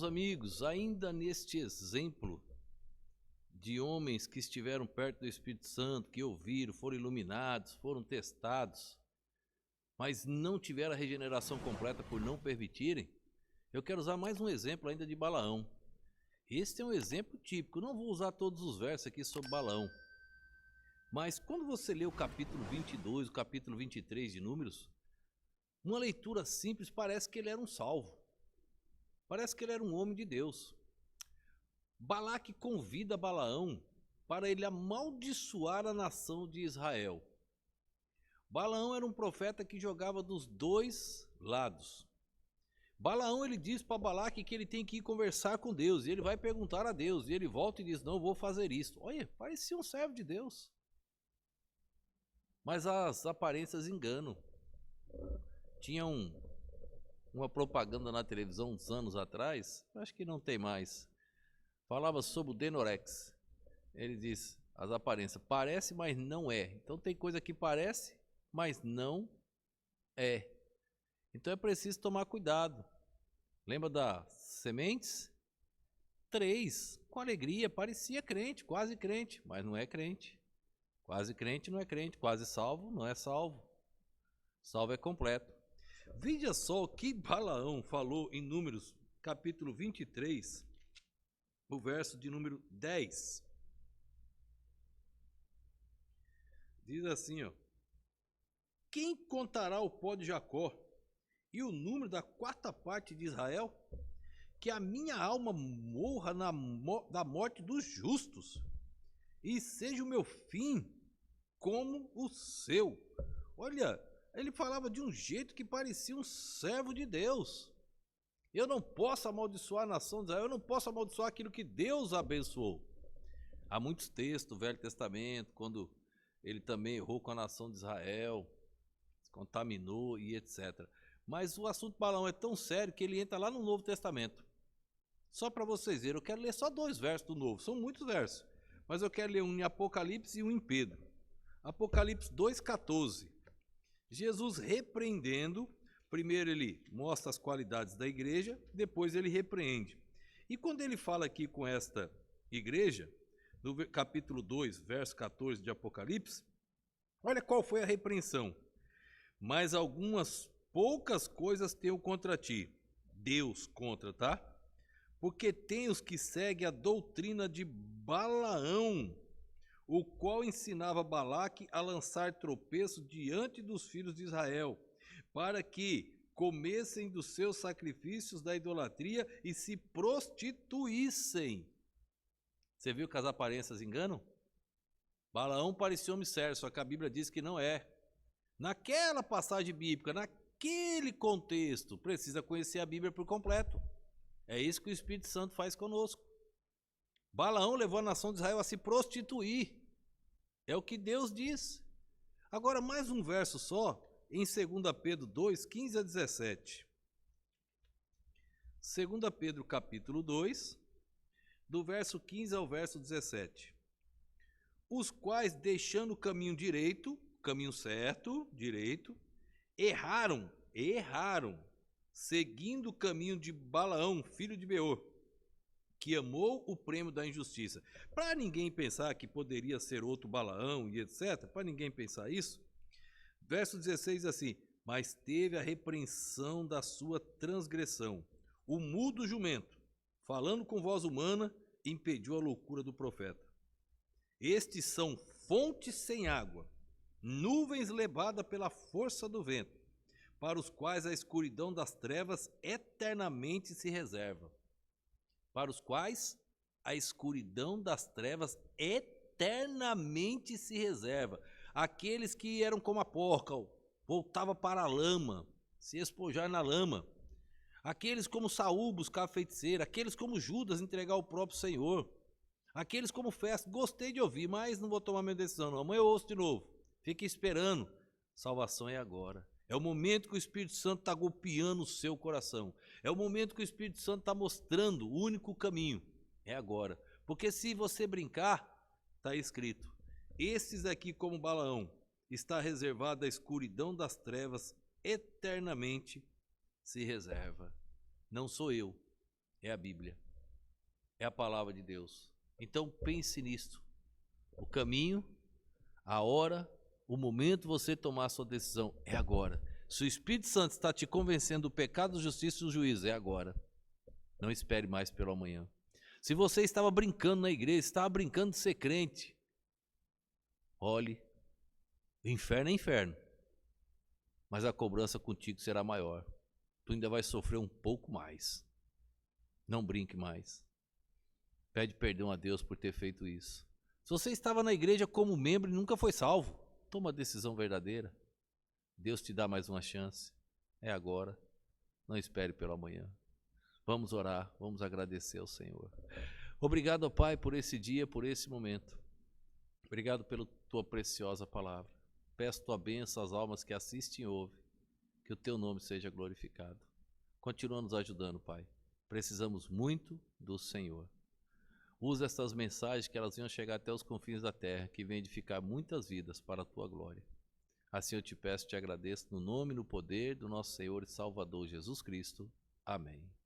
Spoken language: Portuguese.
amigos, ainda neste exemplo de homens que estiveram perto do Espírito Santo, que ouviram, foram iluminados, foram testados, mas não tiveram a regeneração completa por não permitirem, eu quero usar mais um exemplo ainda de Balaão. Este é um exemplo típico, não vou usar todos os versos aqui sobre Balaão, mas quando você lê o capítulo 22, o capítulo 23 de Números, uma leitura simples parece que ele era um salvo, parece que ele era um homem de Deus. Balaque convida Balaão para ele amaldiçoar a nação de Israel. Balaão era um profeta que jogava dos dois lados. Balaão ele diz para Balaque que ele tem que ir conversar com Deus, e ele vai perguntar a Deus, e ele volta e diz, não, vou fazer isso. Olha, parecia um servo de Deus. Mas as aparências enganam. Tinha uma propaganda na televisão uns anos atrás, acho que não tem mais, falava sobre o Denorex. Ele diz, as aparências, parece, mas não é. Então tem coisa que parece, mas não é. Então é preciso tomar cuidado. Lembra das sementes? 3, com alegria, parecia crente, quase crente, mas não é crente. Quase crente não é crente, quase salvo não é salvo. Salvo é completo. Veja só o que Balaão falou em Números, capítulo 23, o verso de número 10. Diz assim, ó: quem contará o pó de Jacó e o número da quarta parte de Israel? Que a minha alma morra da morte dos justos, e seja o meu fim como o seu. Olha, ele falava de um jeito que parecia um servo de Deus. Eu não posso amaldiçoar a nação de Israel, eu não posso amaldiçoar aquilo que Deus abençoou. Há muitos textos do Velho Testamento, quando ele também errou com a nação de Israel, se contaminou e etc. Mas o assunto de Balaão é tão sério que ele entra lá no Novo Testamento. Só para vocês verem, eu quero ler só 2 versos do Novo, são muitos versos, mas eu quero ler um em Apocalipse e um em Pedro. Apocalipse 2,14. Jesus repreendendo, primeiro ele mostra as qualidades da igreja, depois ele repreende. E quando ele fala aqui com esta igreja, no capítulo 2, verso 14 de Apocalipse, olha qual foi a repreensão. Mas algumas poucas coisas tenho contra ti. Deus contra, tá? Porque tem os que seguem a doutrina de Balaão, o qual ensinava Balaque a lançar tropeço diante dos filhos de Israel, para que comessem dos seus sacrifícios da idolatria e se prostituíssem. Você viu que as aparências enganam? Balaão parecia homem sério, só que a Bíblia diz que não é. Naquela passagem bíblica, naquele contexto, precisa conhecer a Bíblia por completo. É isso que o Espírito Santo faz conosco. Balaão levou a nação de Israel a se prostituir. É o que Deus diz. Agora, mais um verso só, em 2 Pedro 2, 15 a 17. 2 Pedro capítulo 2, do verso 15 ao verso 17. Os quais, deixando o caminho direito, caminho certo, direito, erraram, seguindo o caminho de Balaão, filho de Beor, que amou o prêmio da injustiça. Para ninguém pensar que poderia ser outro Balaão e etc., para ninguém pensar isso, verso 16 assim: mas teve a repreensão da sua transgressão. O mudo jumento, falando com voz humana, impediu a loucura do profeta. Estes são fontes sem água, nuvens levadas pela força do vento, para os quais a escuridão das trevas eternamente se reserva. Para os quais a escuridão das trevas eternamente se reserva. Aqueles que eram como a porca, voltava para a lama, se espojar na lama. Aqueles como Saul buscar a feiticeira, aqueles como Judas entregar o próprio Senhor. Aqueles como Festo, gostei de ouvir, mas não vou tomar minha decisão não. Amanhã eu ouço de novo. Fique esperando. Salvação é agora. É o momento que o Espírito Santo está golpeando o seu coração. É o momento que o Espírito Santo está mostrando o único caminho. É agora. Porque se você brincar, está escrito: esses aqui, como Balaão, está reservado à escuridão das trevas, eternamente se reserva. Não sou eu. É a Bíblia. É a palavra de Deus. Então pense nisto. O caminho, a hora, o momento de você tomar a sua decisão é agora. Se o Espírito Santo está te convencendo do pecado, da justiça e do juízo, é agora. Não espere mais pelo amanhã. Se você estava brincando na igreja, estava brincando de ser crente, olhe, o inferno é inferno, mas a cobrança contigo será maior. Tu ainda vai sofrer um pouco mais. Não brinque mais. Pede perdão a Deus por ter feito isso. Se você estava na igreja como membro e nunca foi salvo, toma a decisão verdadeira. Deus te dá mais uma chance. É agora. Não espere pelo amanhã. Vamos orar, vamos agradecer ao Senhor. Obrigado, ó Pai, por esse dia, por esse momento. Obrigado pela tua preciosa palavra. Peço tua bênção às almas que assistem e ouvem. Que o teu nome seja glorificado. Continua nos ajudando, Pai. Precisamos muito do Senhor. Usa estas mensagens que elas venham chegar até os confins da terra, que venham edificar muitas vidas para a tua glória. Assim eu te peço e te agradeço no nome e no poder do nosso Senhor e Salvador Jesus Cristo. Amém.